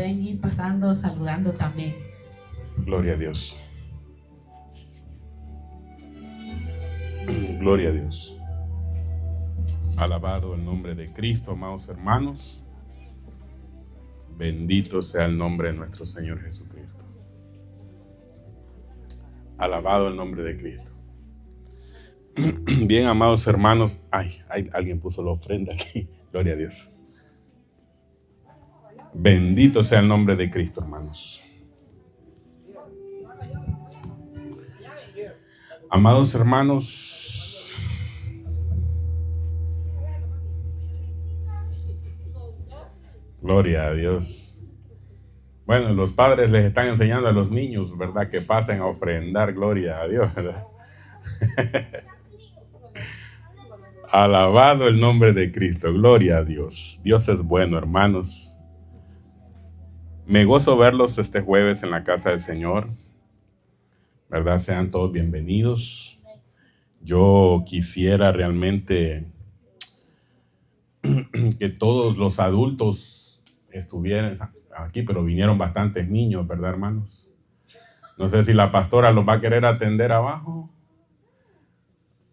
pueden ir pasando, saludando también. Gloria a Dios. Gloria a Dios. Alabado el nombre de Cristo, amados hermanos. Bendito sea el nombre de nuestro Señor Jesucristo. Alabado el nombre de Cristo. Bien, amados hermanos. Alguien puso la ofrenda aquí. Gloria a Dios. Bendito sea el nombre de Cristo, hermanos. Amados hermanos, gloria a Dios. Bueno, los padres les están enseñando a los niños, ¿verdad? Que pasen a ofrendar, gloria a Dios, ¿verdad? Alabado el nombre de Cristo, gloria a Dios. Dios es bueno, hermanos. Me gozo verlos este jueves en la casa del Señor, ¿verdad? Sean todos bienvenidos. Yo quisiera realmente que todos los adultos estuvieran aquí, pero vinieron bastantes niños, ¿verdad, hermanos? No sé si la pastora los va a querer atender abajo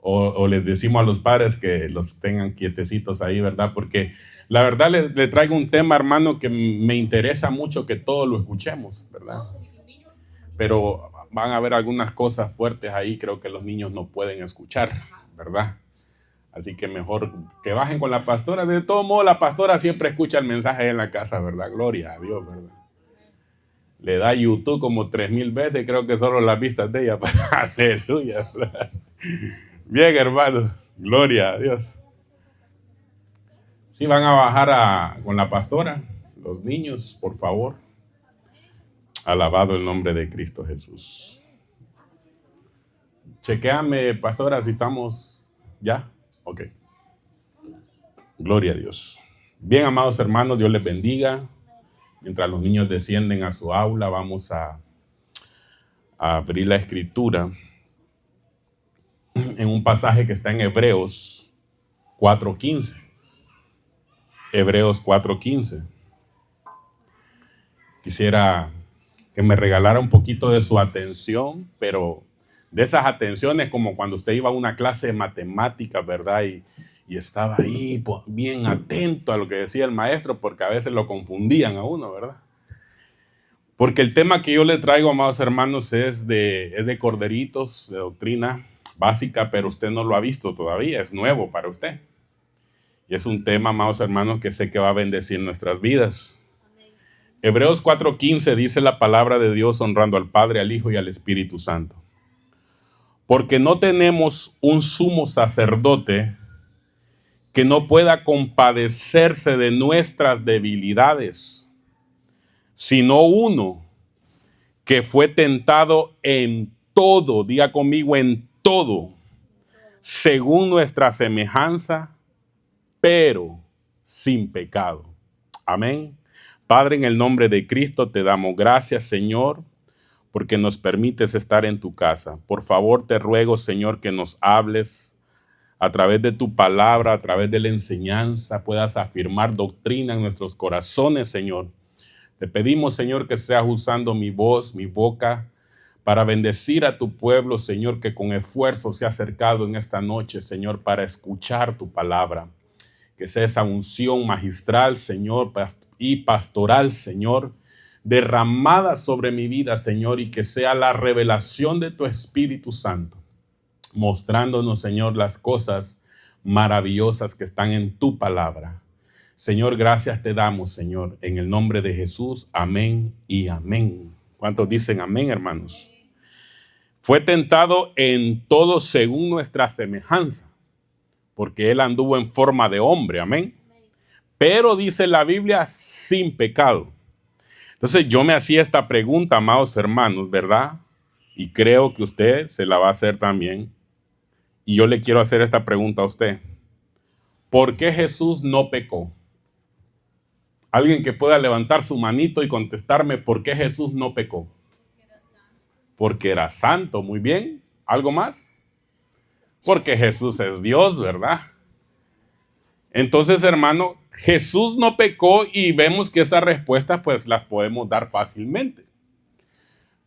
o les decimos a los padres que los tengan quietecitos ahí, ¿verdad? Porque la verdad le traigo un tema, hermano, que me interesa mucho que todos lo escuchemos, ¿verdad? Pero van a haber algunas cosas fuertes ahí, creo que los niños no pueden escuchar, ¿verdad? Así que mejor que bajen con la pastora. De todo modo, la pastora siempre escucha el mensaje en la casa, ¿verdad? Gloria a Dios, ¿verdad? Le da YouTube como 3,000 veces, creo que solo las vistas de ella. Aleluya, ¿verdad? Bien, hermanos, gloria a Dios. Sí, van a bajar con la pastora, los niños, por favor. Alabado el nombre de Cristo Jesús. Chequéame, pastora, si estamos ya. Ok. Gloria a Dios. Bien, amados hermanos, Dios les bendiga. Mientras los niños descienden a su aula, vamos a abrir la escritura en un pasaje que está en Hebreos 4:15. Hebreos 4:15. Quisiera que me regalara un poquito de su atención, pero de esas atenciones como cuando usted iba a una clase de matemáticas, ¿verdad? Y estaba ahí bien atento a lo que decía el maestro, porque a veces lo confundían a uno, ¿verdad? Porque el tema que yo le traigo, amados hermanos, es de corderitos, de doctrina básica, pero usted no lo ha visto todavía, es nuevo para usted. Y es un tema, amados hermanos, que sé que va a bendecir nuestras vidas. Hebreos 4:15 dice la palabra de Dios honrando al Padre, al Hijo y al Espíritu Santo. Porque no tenemos un sumo sacerdote que no pueda compadecerse de nuestras debilidades, sino uno que fue tentado en todo, diga conmigo, en todo, según nuestra semejanza, pero sin pecado. Amén. Padre, en el nombre de Cristo te damos gracias, Señor, porque nos permites estar en tu casa. Por favor, te ruego, Señor, que nos hables a través de tu palabra, a través de la enseñanza, puedas afirmar doctrina en nuestros corazones, Señor. Te pedimos, Señor, que seas usando mi voz, mi boca, para bendecir a tu pueblo, Señor, que con esfuerzo se ha acercado en esta noche, Señor, para escuchar tu palabra. Que sea esa unción magistral, Señor, y pastoral, Señor, derramada sobre mi vida, Señor, y que sea la revelación de tu Espíritu Santo, mostrándonos, Señor, las cosas maravillosas que están en tu palabra. Señor, gracias te damos, Señor, en el nombre de Jesús. Amén y amén. ¿Cuántos dicen amén, hermanos? Fue tentado en todo según nuestra semejanza, porque él anduvo en forma de hombre, amén. Pero dice la Biblia, sin pecado. Entonces yo me hacía esta pregunta, amados hermanos, ¿verdad? Y creo que usted se la va a hacer también. Y yo le quiero hacer esta pregunta a usted. ¿Por qué Jesús no pecó? Alguien que pueda levantar su manito y contestarme por qué Jesús no pecó. Porque era santo, muy bien. ¿Algo más? Porque Jesús es Dios, ¿verdad? Entonces, hermano, Jesús no pecó y vemos que esas respuestas pues las podemos dar fácilmente.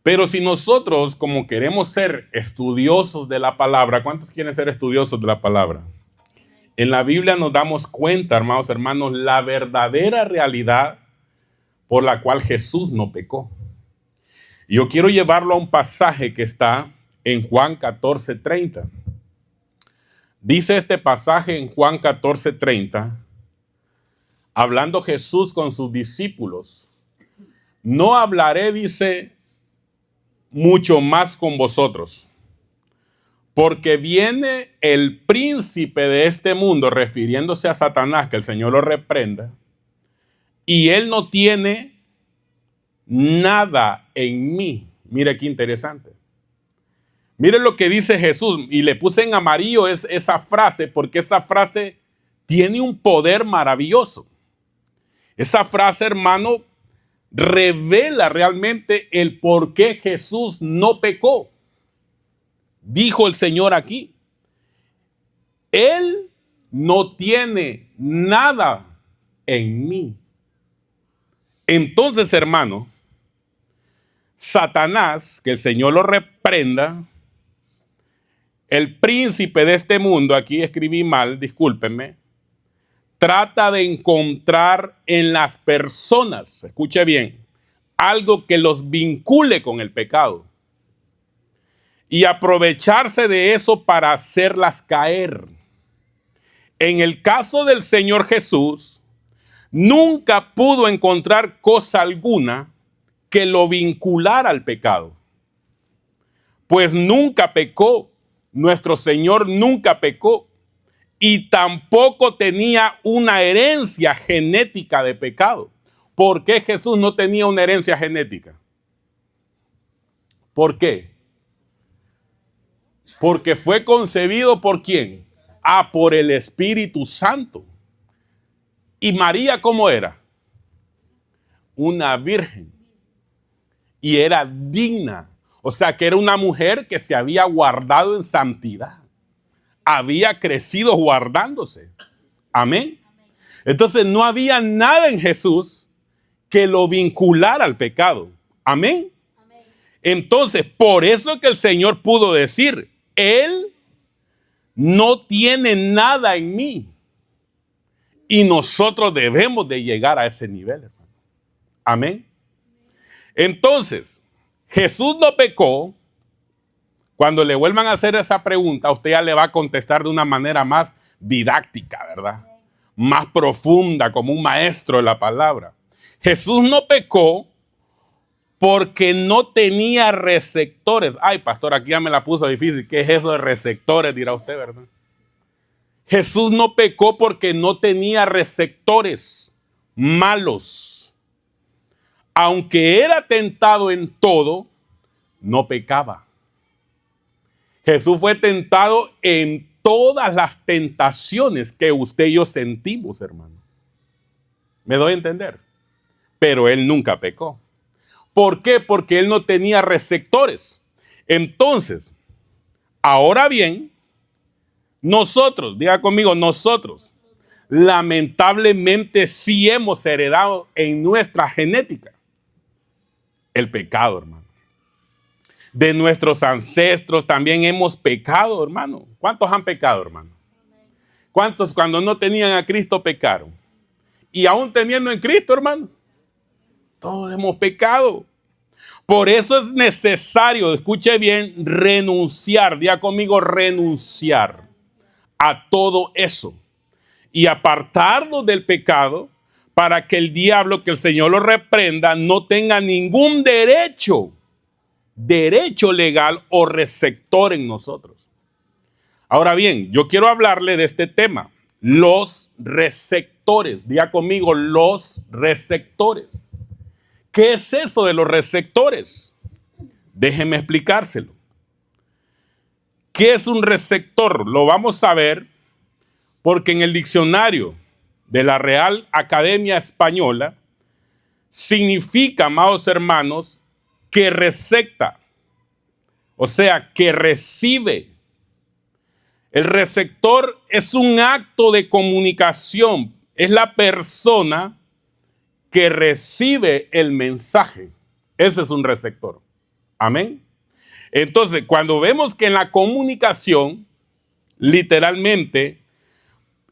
Pero si nosotros, como queremos ser estudiosos de la palabra, ¿cuántos quieren ser estudiosos de la palabra? En la Biblia nos damos cuenta, hermanos, la verdadera realidad por la cual Jesús no pecó. Yo quiero llevarlo a un pasaje que está en Juan 14:30. Dice este pasaje en Juan 14:30, hablando Jesús con sus discípulos: no hablaré, dice, mucho más con vosotros, porque viene el príncipe de este mundo, refiriéndose a Satanás, que el Señor lo reprenda, y él no tiene nada en mí. Mire qué interesante. Mire lo que dice Jesús, y le puse en amarillo esa frase, porque esa frase tiene un poder maravilloso. Esa frase, hermano, revela realmente el por qué Jesús no pecó. Dijo el Señor aquí: Él no tiene nada en mí. Entonces, hermano, Satanás, que el Señor lo reprenda, el príncipe de este mundo, aquí escribí mal, discúlpenme, trata de encontrar en las personas, escuche bien, algo que los vincule con el pecado y aprovecharse de eso para hacerlas caer. En el caso del Señor Jesús, nunca pudo encontrar cosa alguna que lo vinculara al pecado, pues nunca pecó. Nuestro Señor nunca pecó y tampoco tenía una herencia genética de pecado. ¿Por qué Jesús no tenía una herencia genética? ¿Por qué? Porque fue concebido ¿por quién? Por el Espíritu Santo. ¿Y María cómo era? Una virgen. Y era digna. O sea, que era una mujer que se había guardado en santidad. Había crecido guardándose. Amén. Entonces no había nada en Jesús que lo vinculara al pecado. Amén. Entonces, por eso que el Señor pudo decir: Él no tiene nada en mí. Y nosotros debemos de llegar a ese nivel, hermano. Amén. Entonces, Jesús no pecó. Cuando le vuelvan a hacer esa pregunta, usted ya le va a contestar de una manera más didáctica, ¿verdad? Más profunda, como un maestro de la palabra. Jesús no pecó porque no tenía receptores. Ay, pastor, aquí ya me la puso difícil. ¿Qué es eso de receptores? Dirá usted, ¿verdad? Jesús no pecó porque no tenía receptores malos. Aunque era tentado en todo, no pecaba. Jesús fue tentado en todas las tentaciones que usted y yo sentimos, hermano. ¿Me doy a entender? Pero él nunca pecó. ¿Por qué? Porque él no tenía receptores. Entonces, ahora bien, nosotros, diga conmigo, nosotros, lamentablemente sí hemos heredado en nuestra genética el pecado, hermano. De nuestros ancestros también hemos pecado, hermano. ¿Cuántos han pecado, hermano? ¿Cuántos cuando no tenían a Cristo pecaron? Y aún teniendo en Cristo, hermano, todos hemos pecado. Por eso es necesario, escuche bien, renunciar. Diga conmigo, renunciar a todo eso y apartarnos del pecado para que el diablo, que el Señor lo reprenda, no tenga ningún derecho legal o receptor en nosotros. Ahora bien, yo quiero hablarle de este tema, los receptores. Diga conmigo, los receptores. ¿Qué es eso de los receptores? Déjeme explicárselo. ¿Qué es un receptor? Lo vamos a ver porque en el diccionario de la Real Academia Española significa, amados hermanos, que recepta, o sea, que recibe. El receptor es un acto de comunicación. es la persona que recibe el mensaje. Ese es un receptor. Amén. Entonces, cuando vemos que en la comunicación, literalmente,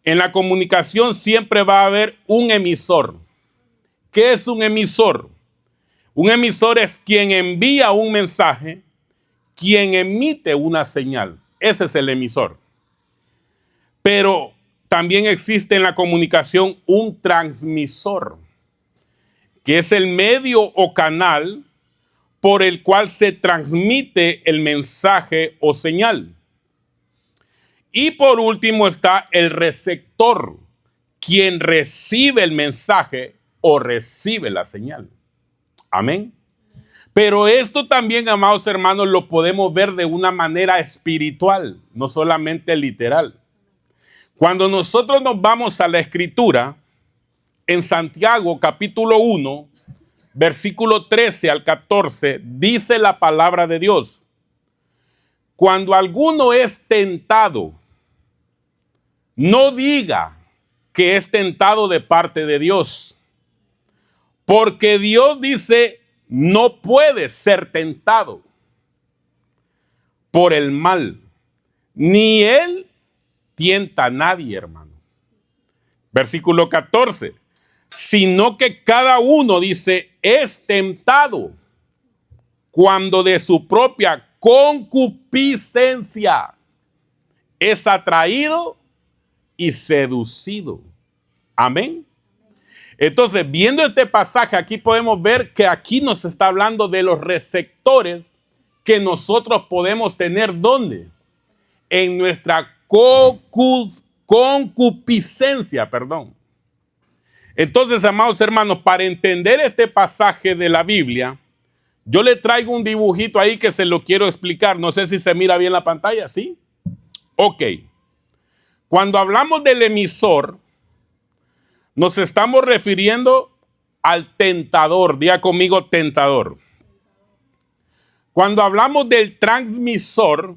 en la comunicación siempre va a haber un emisor. ¿Qué es un emisor? Un emisor es quien envía un mensaje, quien emite una señal. Ese es el emisor. Pero también existe en la comunicación un transmisor, que es el medio o canal por el cual se transmite el mensaje o señal. Y por último está el receptor, quien recibe el mensaje o recibe la señal. Amén. Pero esto también, amados hermanos, lo podemos ver de una manera espiritual, no solamente literal. Cuando nosotros nos vamos a la Escritura, en Santiago capítulo 1, versículo 13 al 14, dice la palabra de Dios: cuando alguno es tentado, no diga que es tentado de parte de Dios, porque Dios dice, no puede ser tentado por el mal, ni Él tienta a nadie, hermano. Versículo 14, sino que cada uno, dice, es tentado cuando de su propia concupiscencia es atraído y seducido. Amén. Entonces, viendo este pasaje, aquí podemos ver que aquí nos está hablando de los receptores que nosotros podemos tener. ¿Dónde? En nuestra concupiscencia, perdón. Entonces, amados hermanos, para entender este pasaje de la Biblia, yo le traigo un dibujito ahí que se lo quiero explicar. No sé si se mira bien la pantalla, ¿sí? Ok. Cuando hablamos del emisor, nos estamos refiriendo al tentador. Diga conmigo, tentador. Cuando hablamos del transmisor,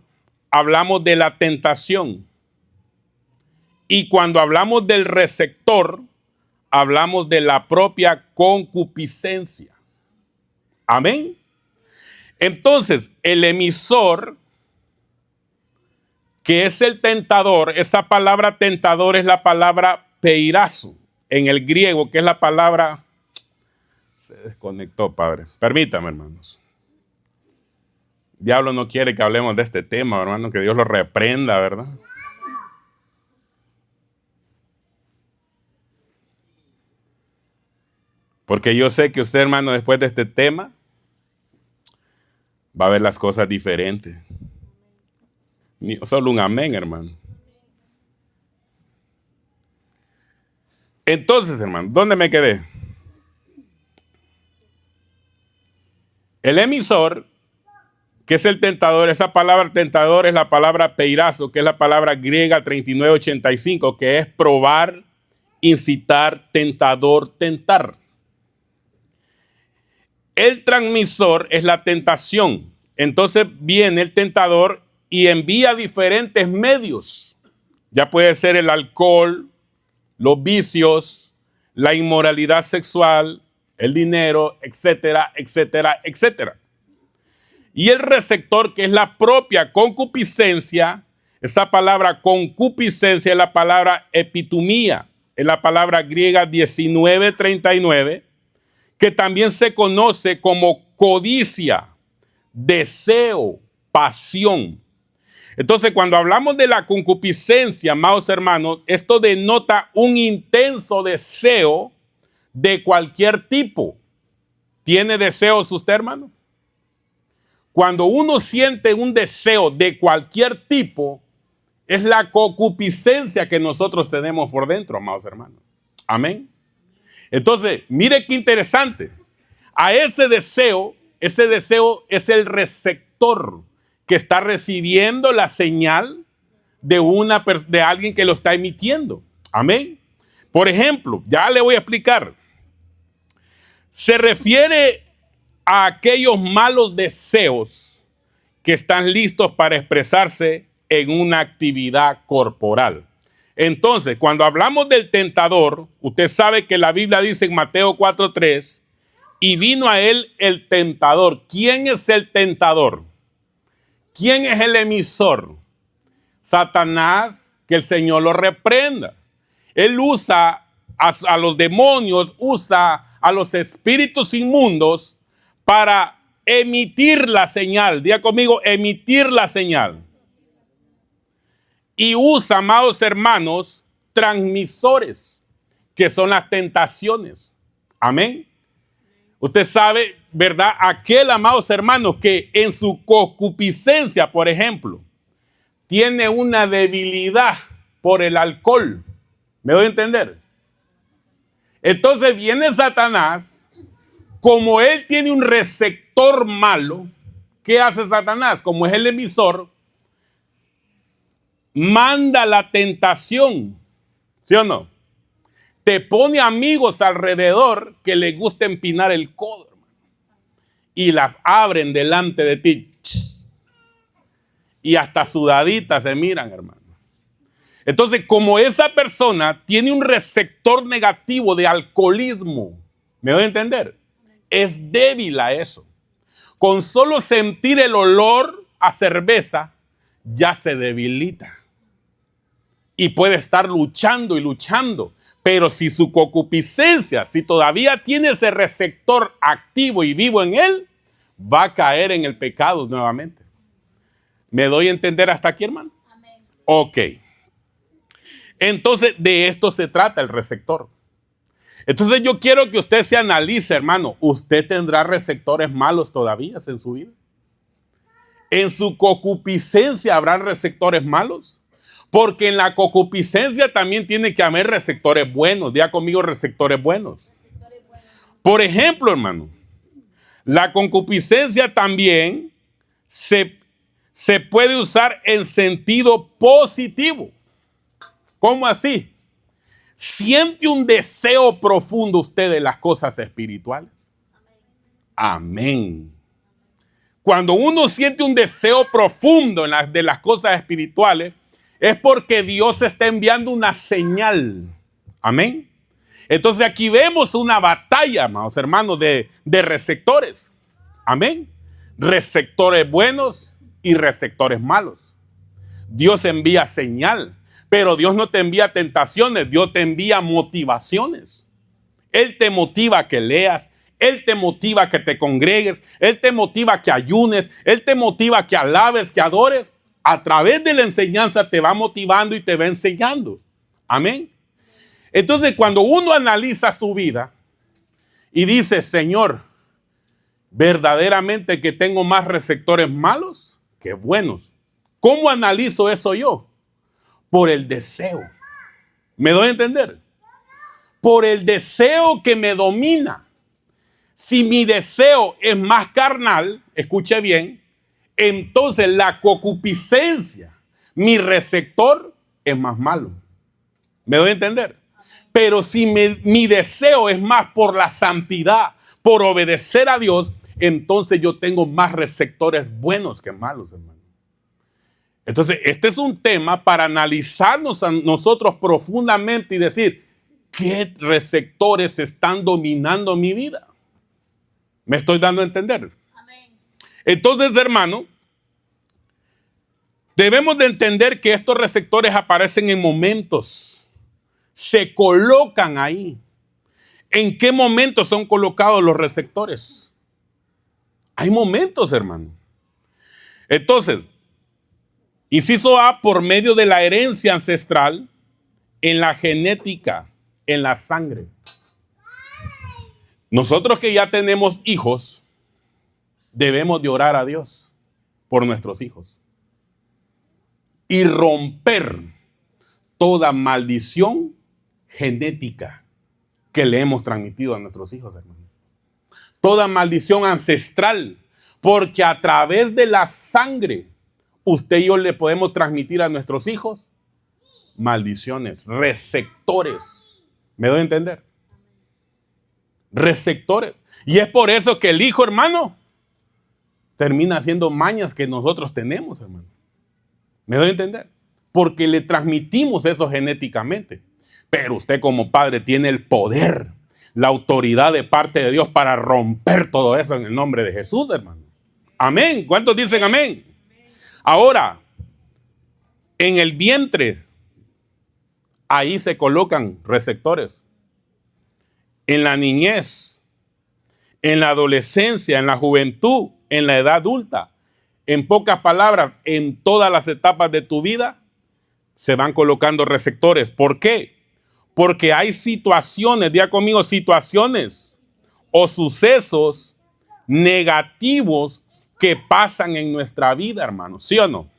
hablamos de la tentación. Y cuando hablamos del receptor, hablamos de la propia concupiscencia. Amén. Entonces, el emisor, que es el tentador, esa palabra tentador es la palabra peirazo en el griego, que es la palabra... Se desconectó, padre. Permítame, hermanos. Diablo no quiere que hablemos de este tema, hermano, que Dios lo reprenda, ¿verdad? Porque yo sé que usted, hermano, después de este tema, va a ver las cosas diferentes. Solo un amén, hermano. Entonces, hermano, ¿dónde me quedé? El emisor, que es el tentador, esa palabra tentador es la palabra peirazo, que es la palabra griega 3985, que es probar, incitar, tentador, tentar. El transmisor es la tentación. Entonces viene el tentador y envía diferentes medios. Ya puede ser el alcohol, los vicios, la inmoralidad sexual, el dinero, etcétera, etcétera, etcétera. Y el receptor, que es la propia concupiscencia, esa palabra concupiscencia es la palabra epitumía, es la palabra griega 1939, que también se conoce como codicia, deseo, pasión. Entonces, cuando hablamos de la concupiscencia, amados hermanos, esto denota un intenso deseo de cualquier tipo. ¿Tiene deseos usted, hermano? Cuando uno siente un deseo de cualquier tipo, es la concupiscencia que nosotros tenemos por dentro, amados hermanos. Amén. Entonces, mire qué interesante. A ese deseo es el receptor que está recibiendo la señal de alguien que lo está emitiendo. Amén. Por ejemplo, ya le voy a explicar. Se refiere a aquellos malos deseos que están listos para expresarse en una actividad corporal. Entonces, cuando hablamos del tentador, usted sabe que la Biblia dice en Mateo 4:3, y vino a él el tentador. ¿Quién es el tentador? ¿Quién es el emisor? Satanás, que el Señor lo reprenda. Él usa a los demonios, usa a los espíritus inmundos para emitir la señal. Diga conmigo, emitir la señal. Y usa, amados hermanos, transmisores, que son las tentaciones. Amén. Usted sabe, ¿verdad? Aquel, amados hermanos, que en su concupiscencia, por ejemplo, tiene una debilidad por el alcohol. ¿Me doy a entender? Entonces viene Satanás, como él tiene un receptor malo, ¿qué hace Satanás? Como es el emisor, manda la tentación, ¿sí o no? Te pone amigos alrededor que le gusta empinar el codo, hermano, y las abren delante de ti. Y hasta sudaditas se miran, hermano. Entonces, como esa persona tiene un receptor negativo de alcoholismo, ¿me doy a entender? Es débil a eso. Con solo sentir el olor a cerveza, ya se debilita. Y puede estar luchando y luchando. Pero si su concupiscencia, si todavía tiene ese receptor activo y vivo en él, va a caer en el pecado nuevamente. ¿Me doy a entender hasta aquí, hermano? Amén. Ok. Entonces, de esto se trata el receptor. Entonces, yo quiero que usted se analice, hermano. ¿Usted tendrá receptores malos todavía en su vida? ¿En su concupiscencia habrá receptores malos? Porque en la concupiscencia también tiene que haber receptores buenos. Diga conmigo, receptores buenos. Por ejemplo, hermano, la concupiscencia también se puede usar en sentido positivo. ¿Cómo así? ¿Siente un deseo profundo usted de las cosas espirituales? Amén. Cuando uno siente un deseo profundo de las cosas espirituales, es porque Dios está enviando una señal. Amén. Entonces aquí vemos una batalla, amados hermanos, de receptores. Amén. Receptores buenos y receptores malos. Dios envía señal, pero Dios no te envía tentaciones, Dios te envía motivaciones. Él te motiva a que leas, Él te motiva a que te congregues, Él te motiva a que ayunes, Él te motiva a que alabes, que adores. A través de la enseñanza te va motivando y te va enseñando. Amén. Entonces, cuando uno analiza su vida y dice, Señor, verdaderamente que tengo más receptores malos que buenos. ¿Cómo analizo eso yo? Por el deseo. ¿Me doy a entender? Por el deseo que me domina. Si mi deseo es más carnal, escuche bien, entonces la concupiscencia, mi receptor, es más malo. ¿Me doy a entender? Pero si mi deseo es más por la santidad, por obedecer a Dios, entonces yo tengo más receptores buenos que malos, hermano. Entonces, este es un tema para analizarnos a nosotros profundamente y decir, ¿qué receptores están dominando mi vida? ¿Me estoy dando a entender? Amén. Entonces, hermano, debemos de entender que estos receptores aparecen en momentos, se colocan ahí. ¿En qué momentos son colocados los receptores? Hay momentos, hermano. Entonces, inciso A, por medio de la herencia ancestral, en la genética, en la sangre. Nosotros que ya tenemos hijos, debemos de orar a Dios por nuestros hijos y romper toda maldición genética que le hemos transmitido a nuestros hijos, hermano. Toda maldición ancestral, porque a través de la sangre usted y yo le podemos transmitir a nuestros hijos maldiciones, receptores. ¿Me doy a entender? Receptores. Y es por eso que el hijo, hermano, termina haciendo mañas que nosotros tenemos, hermano. ¿Me doy a entender? porque le transmitimos eso genéticamente. Pero usted como padre tiene el poder, la autoridad de parte de Dios para romper todo eso en el nombre de Jesús, hermano. Amén. ¿Cuántos dicen amén? Ahora, en el vientre, ahí se colocan receptores. En la niñez, en la adolescencia, en la juventud, en la edad adulta. En pocas palabras, en todas las etapas de tu vida se van colocando receptores. ¿Por qué? Porque hay situaciones, diga conmigo, situaciones o sucesos negativos que pasan en nuestra vida, hermano. ¿Sí o no?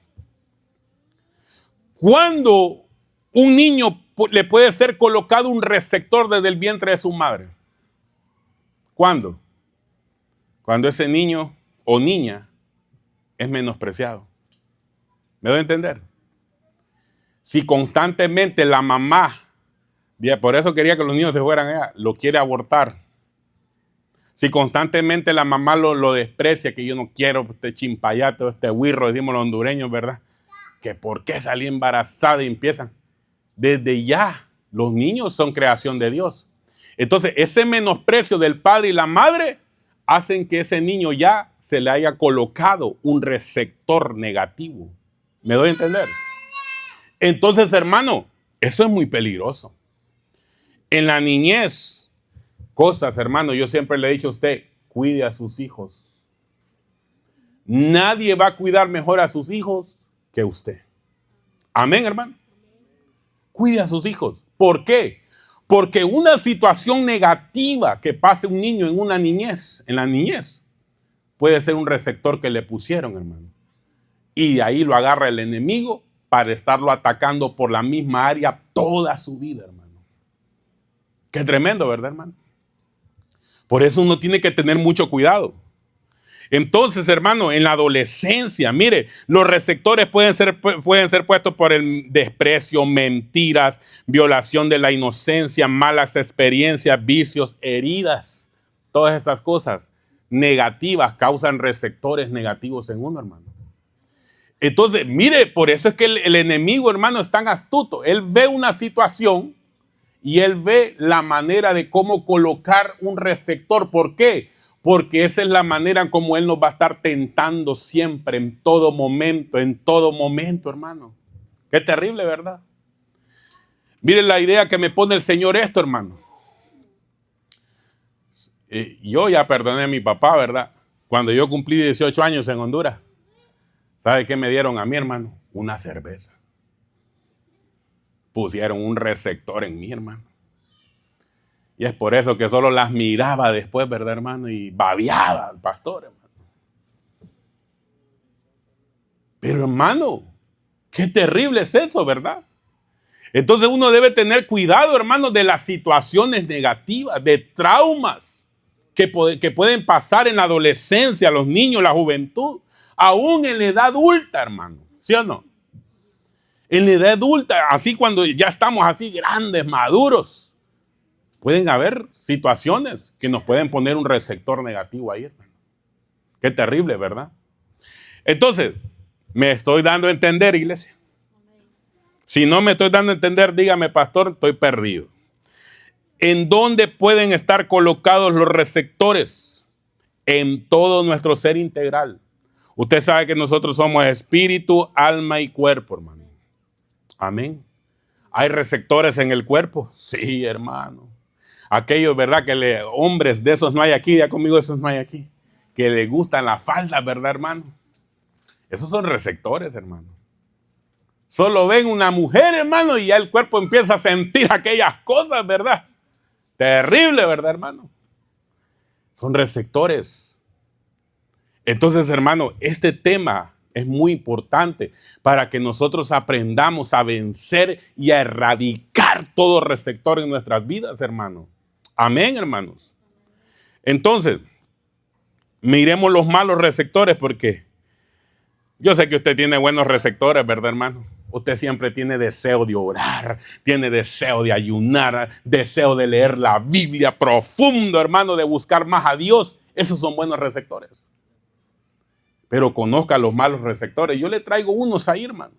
Cuando un niño le puede ser colocado un receptor desde el vientre de su madre. ¿Cuándo? Cuando ese niño o niña es menospreciado. ¿Me doy a entender? Si constantemente la mamá, por eso quería que los niños se fueran allá, lo quiere abortar. Si constantemente la mamá lo desprecia, que yo no quiero este chimpayate o este huirro, decimos los hondureños, ¿verdad? Que por qué salí embarazada y empiezan. Desde ya, los niños son creación de Dios. Entonces, ese menosprecio del padre y la madre hacen que ese niño ya se le haya colocado un receptor negativo. ¿Me doy a entender? Entonces, hermano, eso es muy peligroso. En la niñez, cosas, hermano, yo siempre le he dicho a usted, cuide a sus hijos. Nadie va a cuidar mejor a sus hijos que usted. Amén, hermano. Cuide a sus hijos. ¿Por qué? Porque una situación negativa que pase un niño en una niñez, en la niñez, puede ser un receptor que le pusieron, hermano. Y de ahí lo agarra el enemigo para estarlo atacando por la misma área toda su vida, hermano. Qué tremendo, ¿verdad, hermano? Por eso uno tiene que tener mucho cuidado. Entonces, hermano, en la adolescencia, mire, los receptores pueden ser puestos por el desprecio, mentiras, violación de la inocencia, malas experiencias, vicios, heridas. Todas esas cosas negativas causan receptores negativos en uno, hermano. Entonces, mire, por eso es que el enemigo, hermano, es tan astuto. Él ve una situación y él ve la manera de cómo colocar un receptor. ¿Por qué? Porque esa es la manera en cómo él nos va a estar tentando siempre, en todo momento, hermano. Qué terrible, ¿verdad? Miren la idea que me pone el Señor esto, hermano. Yo ya perdoné a mi papá, ¿verdad? Cuando yo cumplí 18 años en Honduras. ¿Sabe qué me dieron a mí, hermano? Una cerveza. Pusieron un receptor en mí, hermano. Y es por eso que solo las miraba después, ¿verdad, hermano? Y babeaba al pastor, hermano. Pero, hermano, qué terrible es eso, ¿verdad? Entonces uno debe tener cuidado, hermano, de las situaciones negativas, de traumas que pueden pasar en la adolescencia, los niños, la juventud, aún en la edad adulta, hermano. ¿Sí o no? En la edad adulta, así cuando ya estamos así grandes, maduros, pueden haber situaciones que nos pueden poner un receptor negativo ahí, hermano. Qué terrible, ¿verdad? Entonces, me estoy dando a entender, iglesia. Si no me estoy dando a entender, dígame, pastor, estoy perdido. ¿En dónde pueden estar colocados los receptores? En todo nuestro ser integral. Usted sabe que nosotros somos espíritu, alma y cuerpo, hermano. Amén. ¿Hay receptores en el cuerpo? Sí, hermano. Aquellos, ¿verdad? Hombres de esos no hay aquí, ya conmigo esos no hay aquí. Que le gustan la falda, ¿verdad, hermano? Esos son receptores, hermano. Solo ven una mujer, hermano, y ya el cuerpo empieza a sentir aquellas cosas, ¿verdad? Terrible, ¿verdad, hermano? Son receptores. Entonces, hermano, este tema es muy importante para que nosotros aprendamos a vencer y a erradicar todo receptor en nuestras vidas, hermano. Amén, hermanos. Entonces, miremos los malos receptores, porque yo sé que usted tiene buenos receptores, ¿verdad, hermano? Usted siempre tiene deseo de orar, tiene deseo de ayunar, deseo de leer la Biblia profundo, hermano, de buscar más a Dios. Esos son buenos receptores. Pero conozca los malos receptores. Yo le traigo unos ahí, hermano.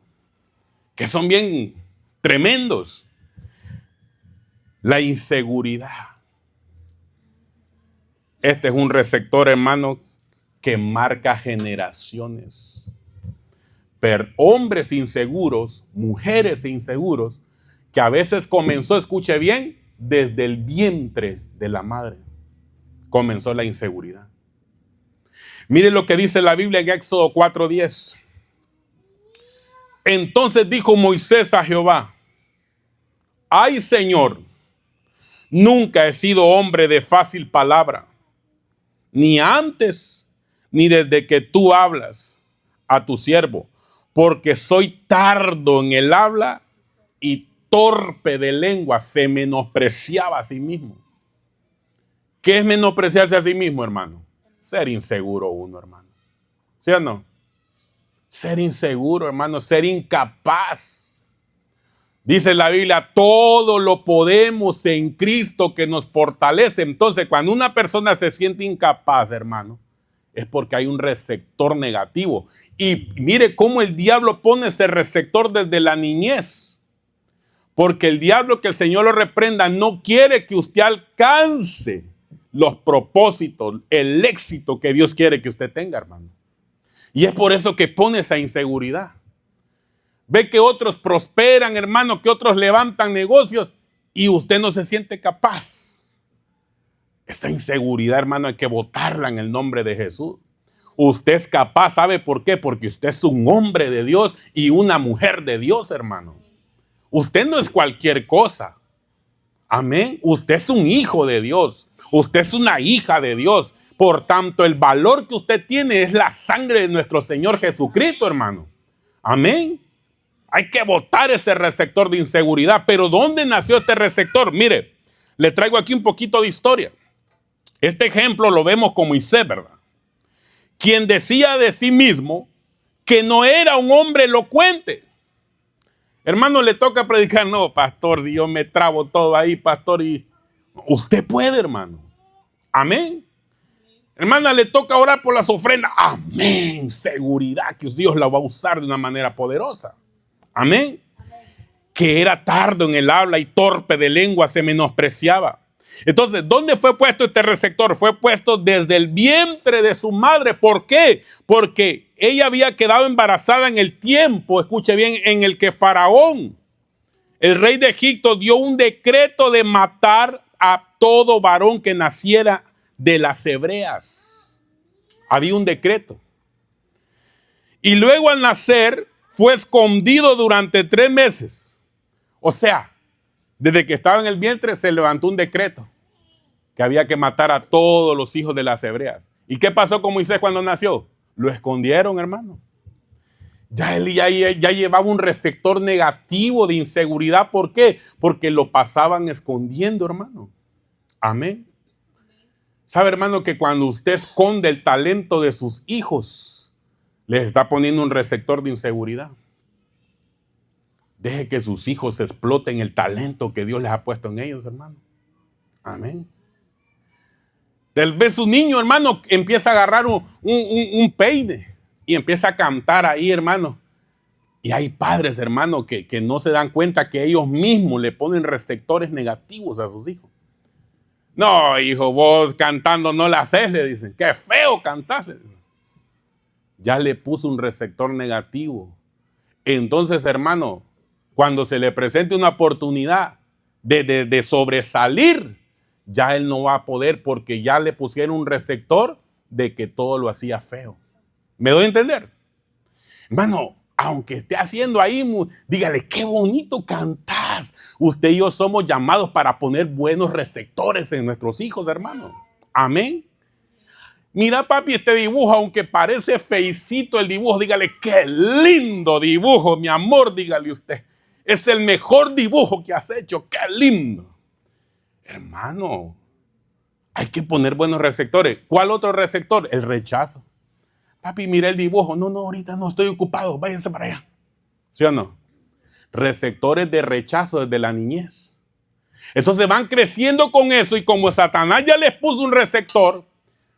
que son bien tremendos. La inseguridad. Este es un receptor, hermano, que marca generaciones. Pero hombres inseguros, mujeres inseguros, que a veces comenzó, escuche bien, desde el vientre de la madre. Comenzó la inseguridad. Mire lo que dice la Biblia en Éxodo 4:10. Entonces dijo Moisés a Jehová: ay, Señor, nunca he sido hombre de fácil palabra, ni antes ni desde que tú hablas a tu siervo, porque soy tardo en el habla y torpe de lengua. Se menospreciaba a sí mismo. ¿Qué es menospreciarse a sí mismo, hermano? Ser inseguro uno, hermano. ¿Sí o no? Ser inseguro, hermano, ser incapaz. Dice la Biblia, todo lo podemos en Cristo que nos fortalece. Entonces, cuando una persona se siente incapaz, hermano, es porque hay un receptor negativo. Y mire cómo el diablo pone ese receptor desde la niñez. Porque el diablo, que el Señor lo reprenda, no quiere que usted alcance los propósitos, el éxito que Dios quiere que usted tenga, hermano. Y es por eso que pone esa inseguridad. Ve que otros prosperan, hermano, que otros levantan negocios y usted no se siente capaz. Esa inseguridad, hermano, hay que botarla en el nombre de Jesús. Usted es capaz, ¿sabe por qué? Porque usted es un hombre de Dios y una mujer de Dios, hermano. Usted no es cualquier cosa. Amén. Usted es un hijo de Dios. Usted es una hija de Dios. Por tanto, el valor que usted tiene es la sangre de nuestro Señor Jesucristo, hermano. Amén. Hay que botar ese receptor de inseguridad. Pero ¿dónde nació este receptor? Mire, le traigo aquí un poquito de historia. Este ejemplo lo vemos con Moisés, ¿verdad? Quien decía de sí mismo que no era un hombre elocuente. Hermano, le toca predicar. No, pastor, si yo me trabo todo ahí, pastor. Y usted puede, hermano. Amén. Hermana, le toca orar por las ofrendas. Amén. Seguridad que Dios la va a usar de una manera poderosa. Amén. Que era tardo en el habla y torpe de lengua, se menospreciaba. Entonces, ¿dónde fue puesto este receptor? Fue puesto desde el vientre de su madre. ¿Por qué? Porque ella había quedado embarazada en el tiempo, escuche bien, en el que Faraón, el rey de Egipto, dio un decreto de matar a todo varón que naciera de las hebreas. Había un decreto. Y luego al nacer fue escondido durante 3 meses. O sea, desde que estaba en el vientre se levantó un decreto que había que matar a todos los hijos de las hebreas. ¿Y qué pasó con Moisés cuando nació? Lo escondieron, hermano. Ya él ya llevaba un receptor negativo de inseguridad. ¿Por qué? Porque lo pasaban escondiendo, hermano. Amén. ¿Sabe, hermano, que cuando usted esconde el talento de sus hijos, les está poniendo un receptor de inseguridad? Deje que sus hijos exploten el talento que Dios les ha puesto en ellos, hermano. Amén. Tal vez su niño, hermano, empieza a agarrar un peine y empieza a cantar ahí, hermano. Y hay padres, hermano, que no se dan cuenta que ellos mismos le ponen receptores negativos a sus hijos. No, hijo, vos cantando no la haces, le dicen. Qué feo cantar. Ya le puso un receptor negativo. Entonces, hermano, cuando se le presente una oportunidad de sobresalir, ya él no va a poder porque ya le pusieron un receptor de que todo lo hacía feo. ¿Me doy a entender? Hermano, aunque esté haciendo ahí, dígale, qué bonito cantás. Usted y yo somos llamados para poner buenos receptores en nuestros hijos, hermano. Amén. Mira, papi, este dibujo, aunque parece feicito el dibujo, dígale, qué lindo dibujo, mi amor, dígale usted. Es el mejor dibujo que has hecho, qué lindo. Hermano, hay que poner buenos receptores. ¿Cuál otro receptor? El rechazo. Papi, mira el dibujo. No, ahorita no estoy ocupado, váyanse para allá. ¿Sí o no? Receptores de rechazo desde la niñez. Entonces van creciendo con eso y como Satanás ya les puso un receptor,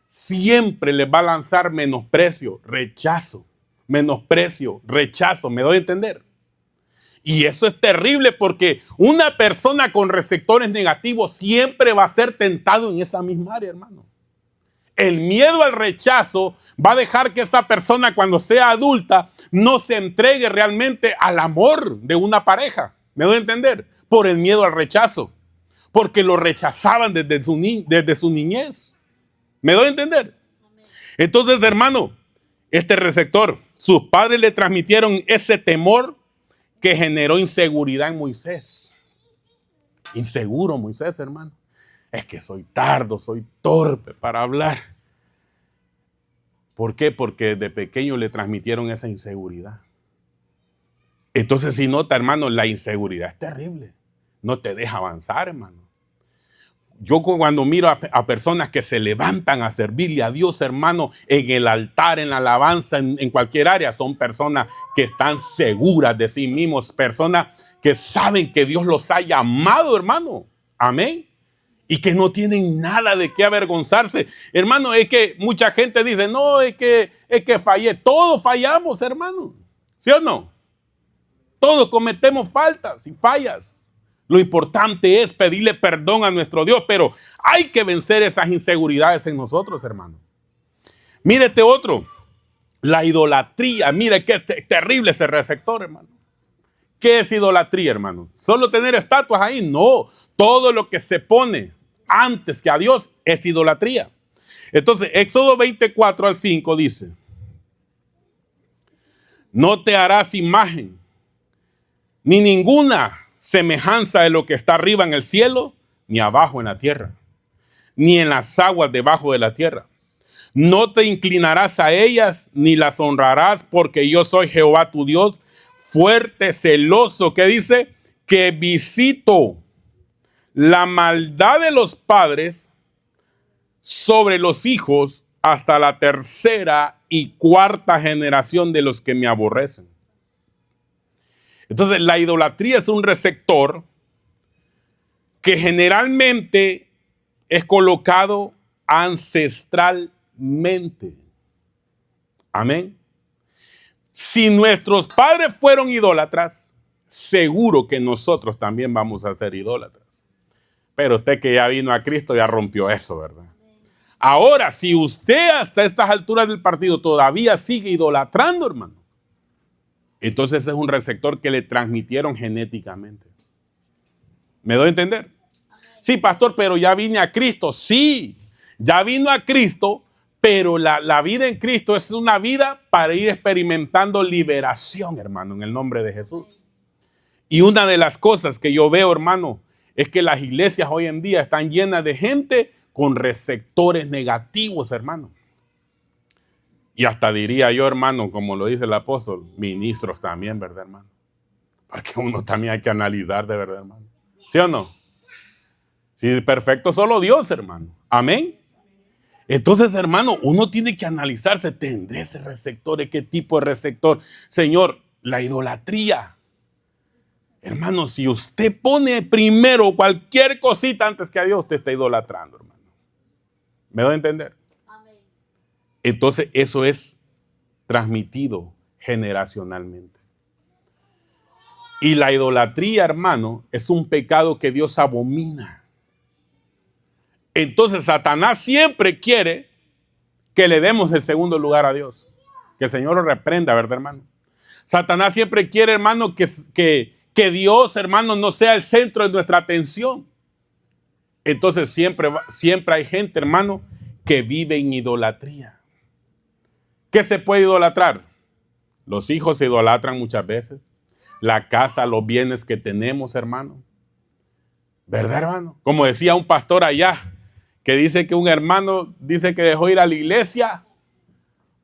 siempre les va a lanzar menosprecio, rechazo, menosprecio, rechazo. ¿Me doy a entender? Y eso es terrible porque una persona con receptores negativos siempre va a ser tentado en esa misma área, hermano. El miedo al rechazo va a dejar que esa persona cuando sea adulta no se entregue realmente al amor de una pareja. ¿Me doy a entender? Por el miedo al rechazo. Porque lo rechazaban desde su niñez. ¿Me doy a entender? Entonces, hermano, este receptor, sus padres le transmitieron ese temor que generó inseguridad en Moisés. Inseguro Moisés, hermano. Es que soy tardo, soy torpe para hablar. ¿Por qué? Porque desde pequeño le transmitieron esa inseguridad. Entonces, si nota, hermano, la inseguridad es terrible. No te deja avanzar, hermano. Yo cuando miro a personas que se levantan a servirle a Dios, hermano, en el altar, en la alabanza, en cualquier área, son personas que están seguras de sí mismos, personas que saben que Dios los ha llamado, hermano. Amén. Y que no tienen nada de qué avergonzarse. Hermano, es que mucha gente dice, no, es que fallé. Todos fallamos, hermano. ¿Sí o no? Todos cometemos faltas y fallas. Lo importante es pedirle perdón a nuestro Dios, pero hay que vencer esas inseguridades en nosotros, hermano. Mírete otro, la idolatría. Mire qué terrible ese receptor, hermano. ¿Qué es idolatría, hermano? ¿Solo tener estatuas ahí? No, todo lo que se pone antes que a Dios es idolatría. Entonces, Éxodo 24:5 dice, no te harás imagen, ni ninguna semejanza de lo que está arriba en el cielo, ni abajo en la tierra, ni en las aguas debajo de la tierra. No te inclinarás a ellas, ni las honrarás, porque yo soy Jehová tu Dios, fuerte, celoso, que dice, que visito la maldad de los padres sobre los hijos hasta la tercera y cuarta generación de los que me aborrecen. Entonces, la idolatría es un receptor que generalmente es colocado ancestralmente. Amén. Si nuestros padres fueron idólatras, seguro que nosotros también vamos a ser idólatras. Pero usted que ya vino a Cristo ya rompió eso, ¿verdad? Ahora, si usted hasta estas alturas del partido todavía sigue idolatrando, hermano, entonces es un receptor que le transmitieron genéticamente. ¿Me doy a entender? Sí, pastor, pero ya vine a Cristo. Sí, ya vino a Cristo, pero la vida en Cristo es una vida para ir experimentando liberación, hermano, en el nombre de Jesús. Y una de las cosas que yo veo, hermano, es que las iglesias hoy en día están llenas de gente con receptores negativos, hermano. Y hasta diría yo, hermano, como lo dice el apóstol, ministros también, ¿verdad, hermano? Porque uno también hay que analizarse, ¿verdad, hermano? ¿Sí o no? Si perfecto solo Dios, hermano. Amén. Entonces, hermano, uno tiene que analizarse. ¿Tendré ese receptor? ¿Qué tipo de receptor? Señor, la idolatría. Hermano, si usted pone primero cualquier cosita antes que a Dios, usted está idolatrando, hermano. ¿Me doy a entender? Amén. Entonces, eso es transmitido generacionalmente. Y la idolatría, hermano, es un pecado que Dios abomina. Entonces, Satanás siempre quiere que le demos el segundo lugar a Dios. Que el Señor lo reprenda, ¿verdad, hermano? Satanás siempre quiere, hermano, que Dios, hermano, no sea el centro de nuestra atención. Entonces, siempre hay gente, hermano, que vive en idolatría. ¿Qué se puede idolatrar? Los hijos se idolatran muchas veces. La casa, los bienes que tenemos, hermano. ¿Verdad, hermano? Como decía un pastor allá, que dice que un hermano dice que dejó ir a la iglesia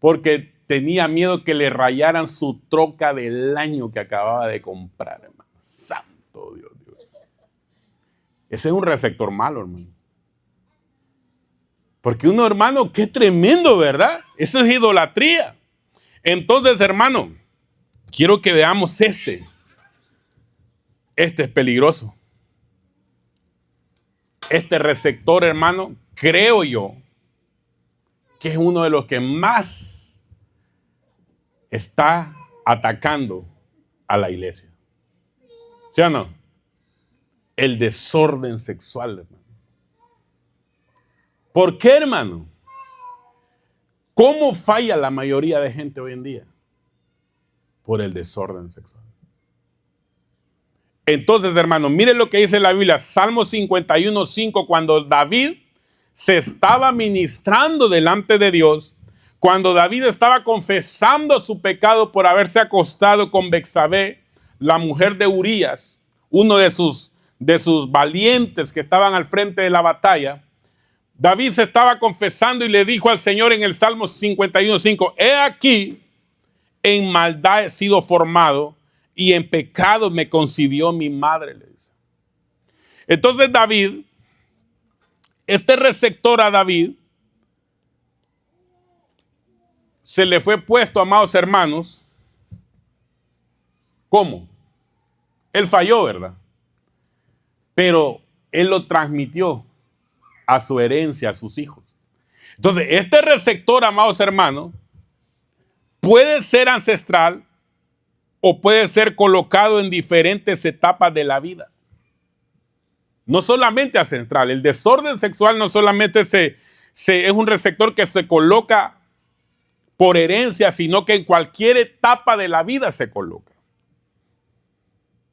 porque tenía miedo que le rayaran su troca del año que acababa de comprar, hermano. Santo Dios. Ese es un receptor malo, hermano. Porque uno, hermano, qué tremendo, ¿verdad? Eso es idolatría. Entonces, hermano, quiero que veamos este. Este es peligroso. Este receptor, hermano, creo yo que es uno de los que más está atacando a la iglesia. ¿Sí o no? El desorden sexual, hermano. ¿Por qué, hermano? ¿Cómo falla la mayoría de gente hoy en día? Por el desorden sexual. Entonces, hermano, miren lo que dice la Biblia, Salmo 51:5, cuando David se estaba ministrando delante de Dios, cuando David estaba confesando su pecado por haberse acostado con Betsabé, la mujer de Urías, uno de sus valientes que estaban al frente de la batalla. David se estaba confesando y le dijo al Señor en el Salmo 51:5, he aquí, en maldad he sido formado y en pecado me concibió mi madre, le dice. Entonces David, este receptor a David, se le fue puesto, amados hermanos. ¿Cómo? Él falló, ¿verdad? Pero él lo transmitió a su herencia, a sus hijos. Entonces, este receptor, amados hermanos, puede ser ancestral o puede ser colocado en diferentes etapas de la vida. No solamente ancestral. El desorden sexual no solamente es un receptor que se coloca por herencia, sino que en cualquier etapa de la vida se coloca.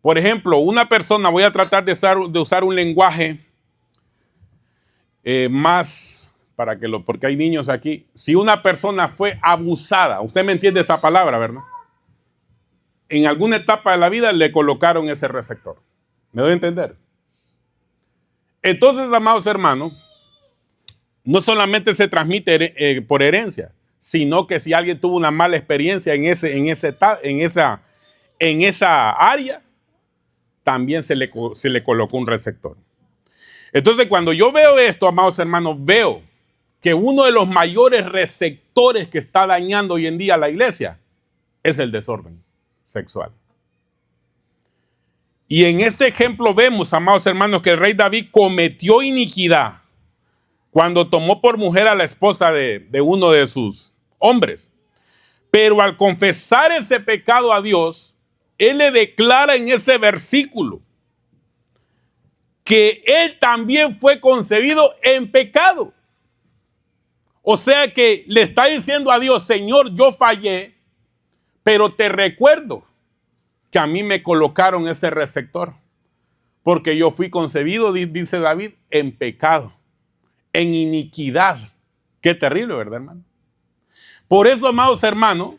Por ejemplo, una persona, voy a tratar de usar un lenguaje más porque hay niños aquí. Si una persona fue abusada, usted me entiende esa palabra, ¿verdad? En alguna etapa de la vida le colocaron ese receptor. ¿Me doy a entender? Entonces, amados hermanos, no solamente se transmite por herencia, sino que si alguien tuvo una mala experiencia en esa área, también se le colocó un receptor. Entonces, cuando yo veo esto, amados hermanos, veo que uno de los mayores receptores que está dañando hoy en día a la iglesia es el desorden sexual. Y en este ejemplo vemos, amados hermanos, que el rey David cometió iniquidad cuando tomó por mujer a la esposa de uno de sus hombres. Pero al confesar ese pecado a Dios, él le declara en ese versículo que él también fue concebido en pecado. O sea que le está diciendo a Dios, Señor, yo fallé, pero te recuerdo que a mí me colocaron ese receptor, porque yo fui concebido, dice David, en pecado, en iniquidad. Qué terrible, ¿verdad, hermano? Por eso, amados hermanos,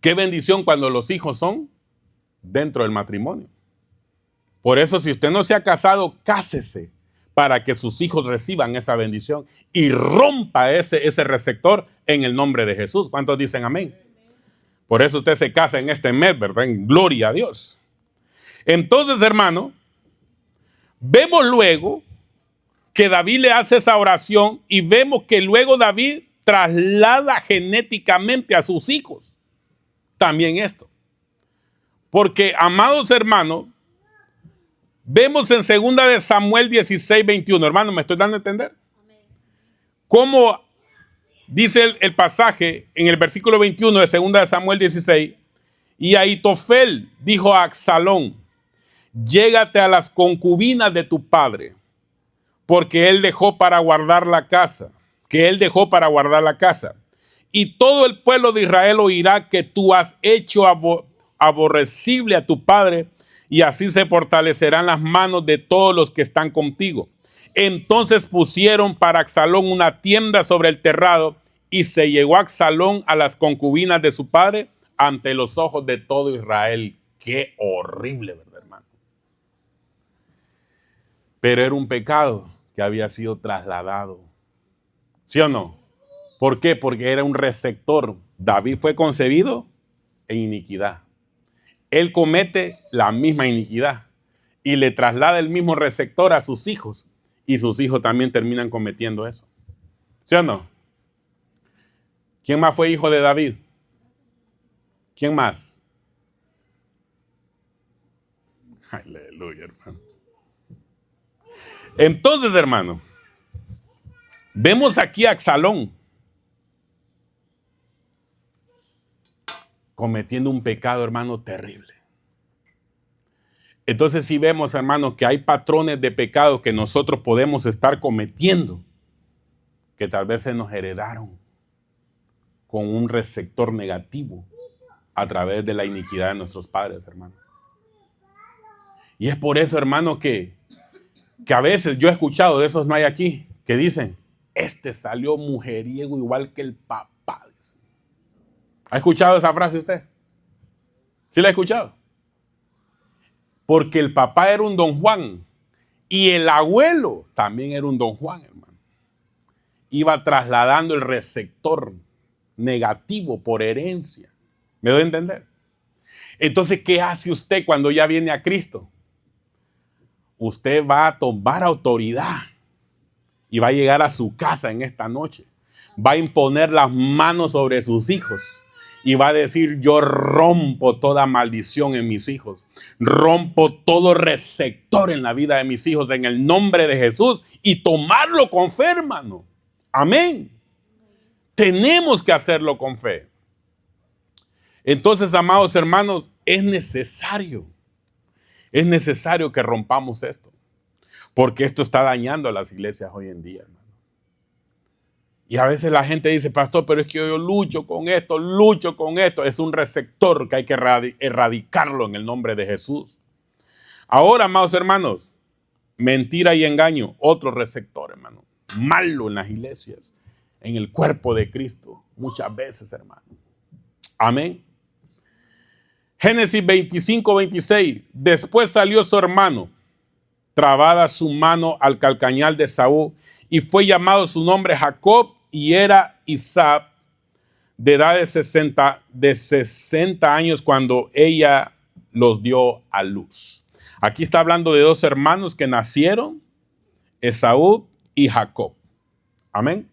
qué bendición cuando los hijos son dentro del matrimonio. Por eso, si usted no se ha casado, cásese para que sus hijos reciban esa bendición y rompa ese receptor en el nombre de Jesús. ¿Cuántos dicen amén? Por eso usted se casa en este mes, ¿verdad? En gloria a Dios. Entonces, hermano, vemos luego que David le hace esa oración y vemos que luego David traslada genéticamente a sus hijos también esto. Porque, amados hermanos, vemos en 2 de Samuel 16:21, hermano, ¿me estoy dando a entender? Cómo dice el pasaje en el versículo 21 de 2 de Samuel 16, y Ahitofel dijo a Absalón, llégate a las concubinas de tu padre, porque él dejó para guardar la casa, y todo el pueblo de Israel oirá que tú has hecho aborrecible a tu padre, y así se fortalecerán las manos de todos los que están contigo. Entonces pusieron para Absalón una tienda sobre el terrado, y se llegó Absalón a las concubinas de su padre ante los ojos de todo Israel. Qué horrible, ¿verdad, hermano? Pero era un pecado que había sido trasladado. ¿Sí o no? ¿Por qué? Porque era un receptor. David fue concebido en iniquidad. Él comete la misma iniquidad y le traslada el mismo receptor a sus hijos. Y sus hijos también terminan cometiendo eso. ¿Sí o no? ¿Quién más fue hijo de David? ¿Quién más? Aleluya, hermano. Entonces, hermano, vemos aquí a Absalón cometiendo un pecado, hermano, terrible. Entonces sí vemos, hermanos, que hay patrones de pecado que nosotros podemos estar cometiendo, que tal vez se nos heredaron con un receptor negativo a través de la iniquidad de nuestros padres, hermano. Y es por eso, hermano, que a veces yo he escuchado, de esos no hay aquí, que dicen, este salió mujeriego igual que el papá. ¿Ha escuchado esa frase usted? ¿Sí la ha escuchado? Porque el papá era un don Juan y el abuelo también era un don Juan, hermano. Iba trasladando el receptor negativo por herencia. ¿Me doy a entender? Entonces, ¿qué hace usted cuando ya viene a Cristo? Usted va a tomar autoridad y va a llegar a su casa en esta noche. Va a imponer las manos sobre sus hijos. Y va a decir, yo rompo toda maldición en mis hijos. Rompo todo receptor en la vida de mis hijos en el nombre de Jesús. Y tomarlo con fe, hermano. Amén. Tenemos que hacerlo con fe. Entonces, amados hermanos, es necesario que rompamos esto. Porque esto está dañando a las iglesias hoy en día, hermano. Y a veces la gente dice, pastor, pero es que yo lucho con esto. Es un receptor que hay que erradicarlo en el nombre de Jesús. Ahora, amados hermanos, mentira y engaño, otro receptor, hermano. Malo en las iglesias, en el cuerpo de Cristo, muchas veces, hermano. Amén. Génesis 25:26. Después salió su hermano, trabada su mano al calcañal de Esaú, y fue llamado su nombre Jacob, y era Isaac de edad de 60 años cuando ella los dio a luz. Aquí está hablando de dos hermanos que nacieron, Esaú y Jacob. Amén.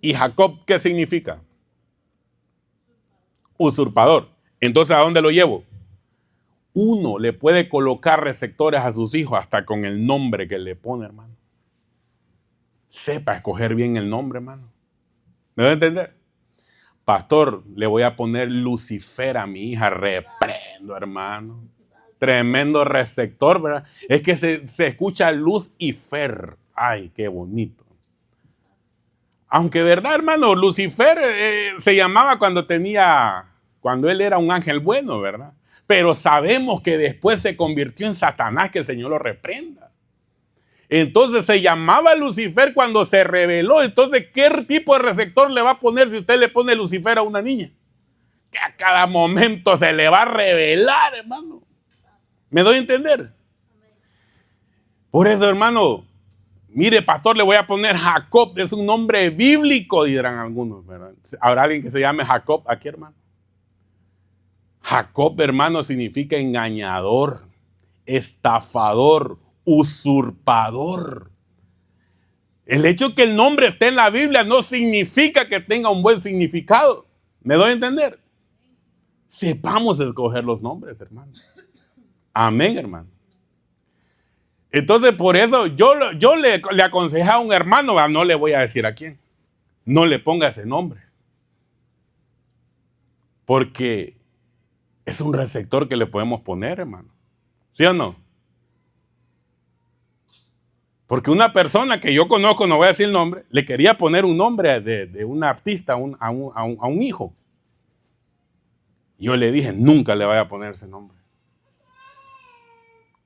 ¿Y Jacob qué significa? Usurpador. Entonces, ¿a dónde lo llevo? Uno le puede colocar receptores a sus hijos hasta con el nombre que le pone, hermano. Sepa escoger bien el nombre, hermano. ¿Me voy a entender? Pastor, le voy a poner Lucifer a mi hija. Reprendo, hermano. Tremendo receptor, ¿verdad? Es que se escucha luz y fer. Ay, qué bonito. Aunque, ¿verdad, hermano? Lucifer se llamaba cuando él era un ángel bueno, ¿verdad? Pero sabemos que después se convirtió en Satanás, que el Señor lo reprenda. Entonces se llamaba Lucifer cuando se rebeló. Entonces, ¿qué tipo de receptor le va a poner si usted le pone Lucifer a una niña? Que a cada momento se le va a revelar, hermano. ¿Me doy a entender? Por eso, hermano, mire, pastor, le voy a poner Jacob. Es un nombre bíblico, dirán algunos, ¿verdad? ¿Habrá alguien que se llame Jacob aquí, hermano? Jacob, hermano, significa engañador, estafador, usurpador. El hecho que el nombre esté en la Biblia no significa que tenga un buen significado. ¿Me doy a entender? Sepamos escoger los nombres, hermano. Amén, hermano. Entonces, por eso yo le aconsejé a un hermano, no le voy a decir a quién, no le ponga ese nombre. Porque es un receptor que le podemos poner, hermano. ¿Sí o no? Porque una persona que yo conozco, no voy a decir el nombre, le quería poner un nombre de un artista a un hijo. Yo le dije, nunca le vaya a poner ese nombre.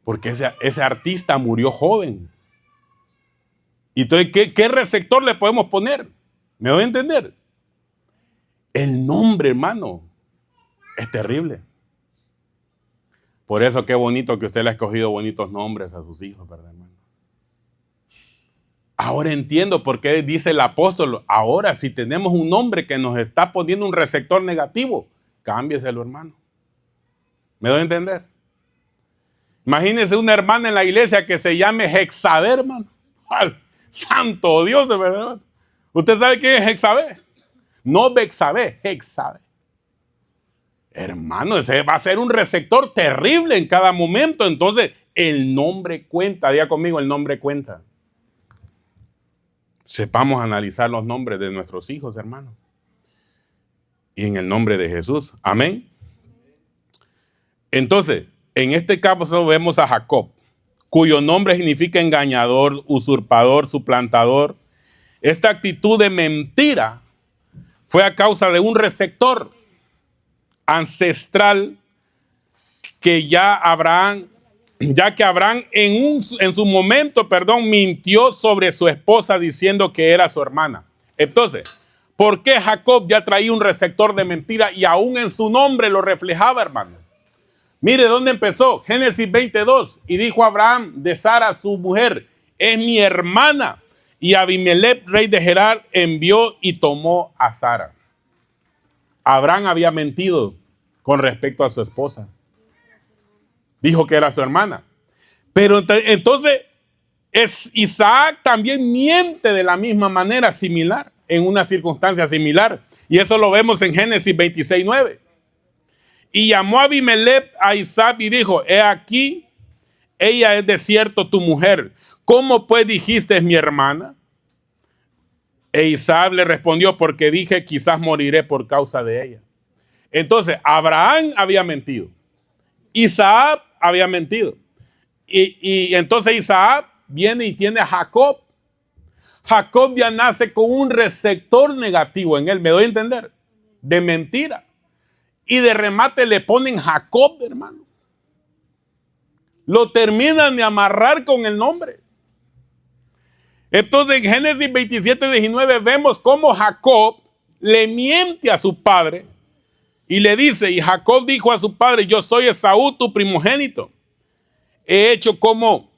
Porque ese artista murió joven. Y entonces, ¿qué receptor le podemos poner? ¿Me voy a entender? El nombre, hermano, es terrible. Por eso, qué bonito que usted le ha escogido bonitos nombres a sus hijos, ¿verdad, hermano? Ahora entiendo por qué dice el apóstol, ahora si tenemos un nombre que nos está poniendo un receptor negativo, cámbieselo, hermano. ¿Me doy a entender? Imagínese una hermana en la iglesia que se llame Hexabé, hermano. ¡Ay, santo Dios, de verdad! ¿Usted sabe qué es Hexabé? No Bexabé, Hexabé. Hermano, ese va a ser un receptor terrible en cada momento. Entonces, el nombre cuenta. Diga conmigo, el nombre cuenta. Sepamos analizar los nombres de nuestros hijos, hermano. Y en el nombre de Jesús. Amén. Entonces, En este caso vemos a Jacob, cuyo nombre significa engañador, usurpador, suplantador. Esta actitud de mentira fue a causa de un receptor ancestral que ya que Abraham en su momento, mintió sobre su esposa diciendo que era su hermana. Entonces, ¿por qué Jacob ya traía un receptor de mentira y aún en su nombre lo reflejaba, hermano? Mire dónde empezó. Génesis 22. Y dijo Abraham de Sara, su mujer, es mi hermana. Y Abimelech, rey de Gerar, envió y tomó a Sara. Abraham había mentido con respecto a su esposa. Dijo que era su hermana. Pero entonces Isaac también miente de la misma manera, similar, en una circunstancia similar. Y eso lo vemos en Génesis 26:9. Y llamó a Abimelech a Isaac y dijo, he aquí, ella es de cierto tu mujer. ¿Cómo pues dijiste es mi hermana? E Isaac le respondió, porque dije quizás moriré por causa de ella. Entonces Abraham había mentido. Isaac había mentido. Y entonces Isaac viene y tiene a Jacob. Jacob ya nace con un receptor negativo en él, ¿me doy a entender? De mentira. Y de remate le ponen Jacob, hermano. Lo terminan de amarrar con el nombre. Entonces en Génesis 27:19 vemos cómo Jacob le miente a su padre y le dice, y Jacob dijo a su padre, yo soy Esaú, tu primogénito. He hecho como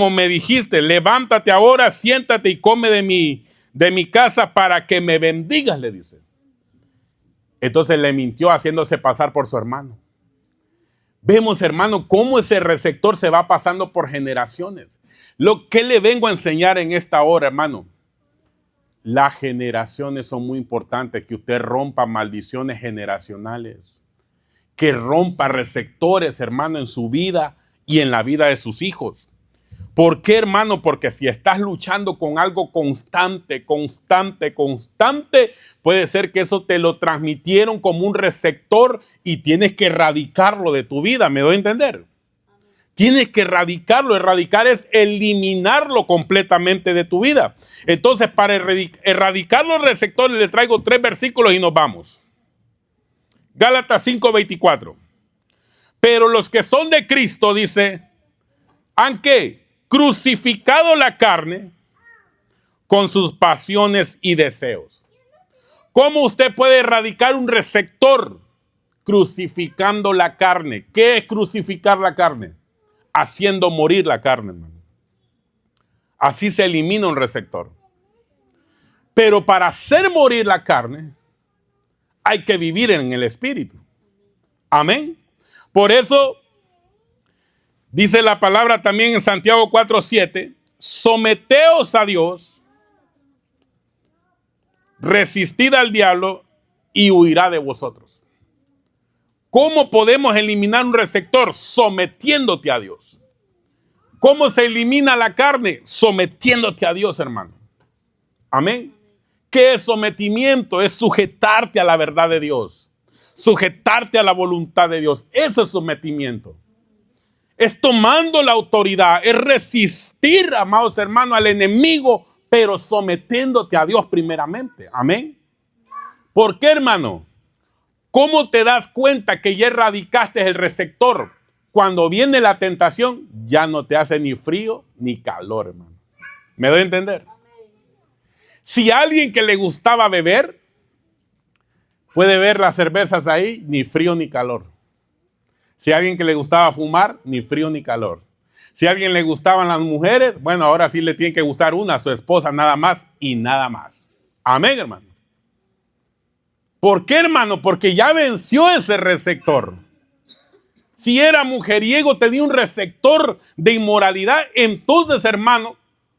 me dijiste, levántate ahora, siéntate y come de mi casa para que me bendigas, le dice. Entonces le mintió haciéndose pasar por su hermano. Vemos, hermano, cómo ese receptor se va pasando por generaciones. Lo que le vengo a enseñar en esta hora, hermano, las generaciones son muy importantes, que usted rompa maldiciones generacionales, que rompa receptores, hermano, en su vida y en la vida de sus hijos. ¿Por qué, hermano? Porque si estás luchando con algo constante, puede ser que eso te lo transmitieron como un receptor y tienes que erradicarlo de tu vida. ¿Me doy a entender? Tienes que erradicarlo. Erradicar es eliminarlo completamente de tu vida. Entonces, para erradicar los receptores, le traigo 3 versículos y nos vamos. Gálatas 5:24. Pero los que son de Cristo, dice, han que crucificado la carne con sus pasiones y deseos. ¿Cómo usted puede erradicar un receptor? Crucificando la carne. ¿Qué es crucificar la carne? Haciendo morir la carne, hermano. Así se elimina un receptor. Pero para hacer morir la carne, hay que vivir en el Espíritu. Amén. Por eso dice la palabra también en Santiago 4:7, someteos a Dios, resistid al diablo y huirá de vosotros. ¿Cómo podemos eliminar un receptor? Sometiéndote a Dios. ¿Cómo se elimina la carne? Sometiéndote a Dios, hermano. Amén. ¿Qué es sometimiento? Es sujetarte a la verdad de Dios. Sujetarte a la voluntad de Dios. Eso es sometimiento. Es tomando la autoridad. Es resistir, amados hermanos, al enemigo, pero sometiéndote a Dios primeramente. Amén. ¿Por qué, hermano? ¿Cómo te das cuenta que ya erradicaste el receptor? Cuando viene la tentación, ya no te hace ni frío ni calor, hermano. ¿Me doy a entender? Si a alguien que le gustaba beber, puede ver las cervezas ahí, ni frío ni calor. Si a alguien que le gustaba fumar, ni frío ni calor. Si a alguien le gustaban las mujeres, bueno, ahora sí le tiene que gustar una, a su esposa nada más y nada más. Amén, hermano. ¿Por qué, hermano? Porque ya venció ese receptor. Si era mujeriego, tenía un receptor de inmoralidad, entonces, hermano,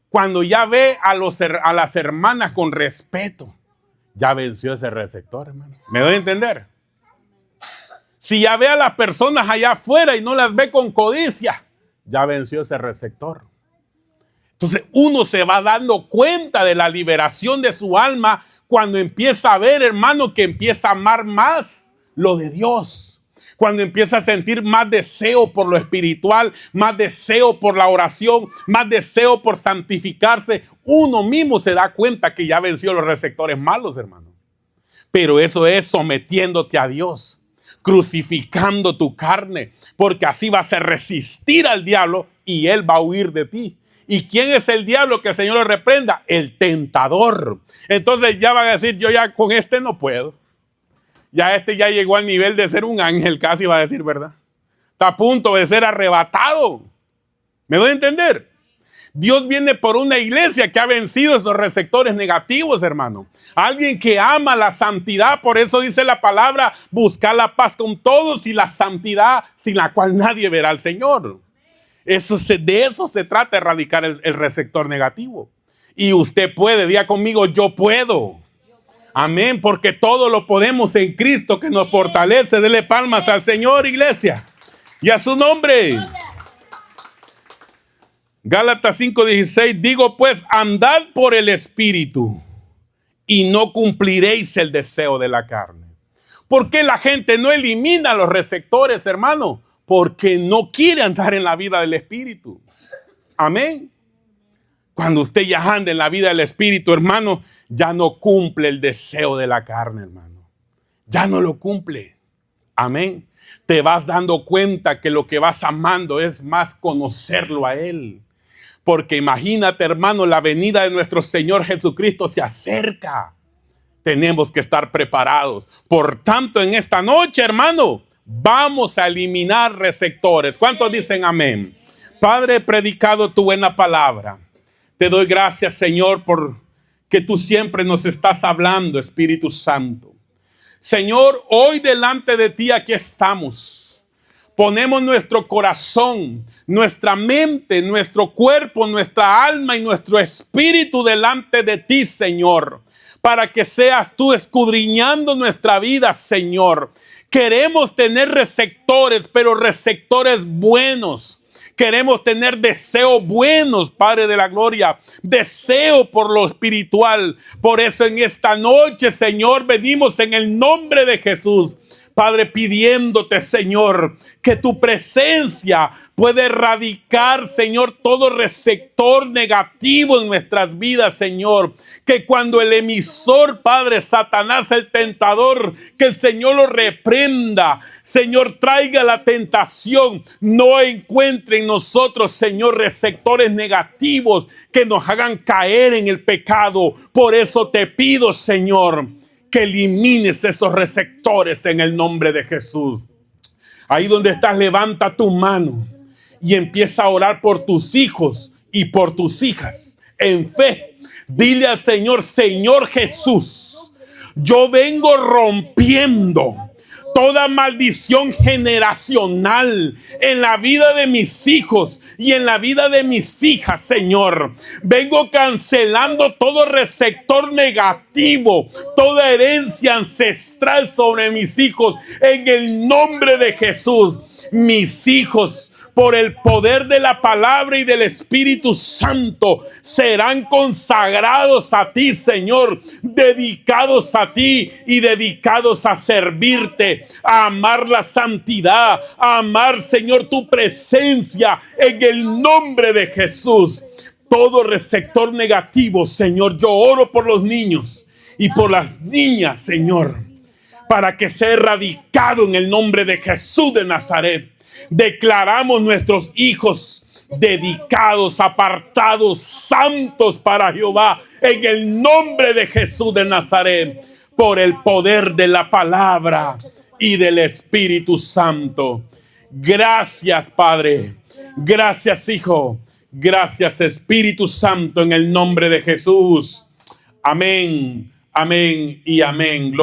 cuando ya ve a las hermanas con respeto, ya venció ese receptor, hermano. ¿Me doy a entender? Si ya ve a las personas allá afuera y no las ve con codicia, ya venció ese receptor. Entonces uno se va dando cuenta de la liberación de su alma cuando empieza a ver, hermano, que empieza a amar más lo de Dios. Cuando empieza a sentir más deseo por lo espiritual, más deseo por la oración, más deseo por santificarse, uno mismo se da cuenta que ya venció los receptores malos, hermano. Pero eso es sometiéndote a Dios, crucificando tu carne, porque así vas a resistir al diablo y él va a huir de ti. ¿Y quién es el diablo? Que el Señor lo reprenda. El tentador. Entonces ya van a decir, yo ya con este no puedo. Ya este ya llegó al nivel de ser un ángel, casi va a decir, ¿verdad? Está a punto de ser arrebatado. ¿Me doy a entender? Dios viene por una iglesia que ha vencido esos receptores negativos, hermano. Alguien que ama la santidad, por eso dice la palabra, buscar la paz con todos y la santidad sin la cual nadie verá al Señor. De eso se trata, erradicar el receptor negativo. Y usted puede, diga conmigo, yo puedo. Amén, porque todo lo podemos en Cristo que nos fortalece. Dele palmas al Señor, iglesia, y a su nombre. Gálatas 5:16, digo pues, andad por el Espíritu y no cumpliréis el deseo de la carne. ¿Por qué la gente no elimina los receptores, hermano? Porque no quiere andar en la vida del Espíritu. Amén. Cuando usted ya anda en la vida del Espíritu, hermano, ya no cumple el deseo de la carne, hermano. Ya no lo cumple. Amén. Te vas dando cuenta que lo que vas amando es más conocerlo a Él. Porque imagínate, hermano, la venida de nuestro Señor Jesucristo se acerca. Tenemos que estar preparados. Por tanto, en esta noche, hermano, vamos a eliminar receptores. ¿Cuántos dicen amén? Padre, he predicado tu buena palabra. Te doy gracias, Señor, por que tú siempre nos estás hablando, Espíritu Santo. Señor, hoy delante de ti aquí estamos. Ponemos nuestro corazón, nuestra mente, nuestro cuerpo, nuestra alma y nuestro espíritu delante de ti, Señor, para que seas tú escudriñando nuestra vida, Señor. Queremos tener receptores, pero receptores buenos. Queremos tener deseos buenos, Padre de la gloria, deseo por lo espiritual. Por eso en esta noche, Señor, venimos en el nombre de Jesús, Padre, pidiéndote, Señor, que tu presencia puede erradicar, Señor, todo receptor negativo en nuestras vidas, Señor. Que cuando el emisor, Padre, Satanás, el tentador, que el Señor lo reprenda, Señor, traiga la tentación, no encuentre en nosotros, Señor, receptores negativos que nos hagan caer en el pecado. Por eso te pido, Señor, que elimines esos receptores en el nombre de Jesús. Ahí donde estás, levanta tu mano y empieza a orar por tus hijos y por tus hijas en fe. Dile al Señor, Señor Jesús, yo vengo rompiendo toda maldición generacional en la vida de mis hijos y en la vida de mis hijas, Señor. Vengo cancelando todo receptor negativo, toda herencia ancestral sobre mis hijos en el nombre de Jesús. Mis hijos, por el poder de la palabra y del Espíritu Santo, serán consagrados a ti, Señor, dedicados a ti y dedicados a servirte, a amar la santidad, a amar, Señor, tu presencia en el nombre de Jesús. Todo receptor negativo, Señor, yo oro por los niños y por las niñas, Señor, para que sea erradicado en el nombre de Jesús de Nazaret. Declaramos nuestros hijos dedicados, apartados, santos para Jehová, en el nombre de Jesús de Nazaret, por el poder de la palabra y del Espíritu Santo. Gracias, Padre. Gracias, Hijo. Gracias, Espíritu Santo, en el nombre de Jesús. Amén, amén y amén.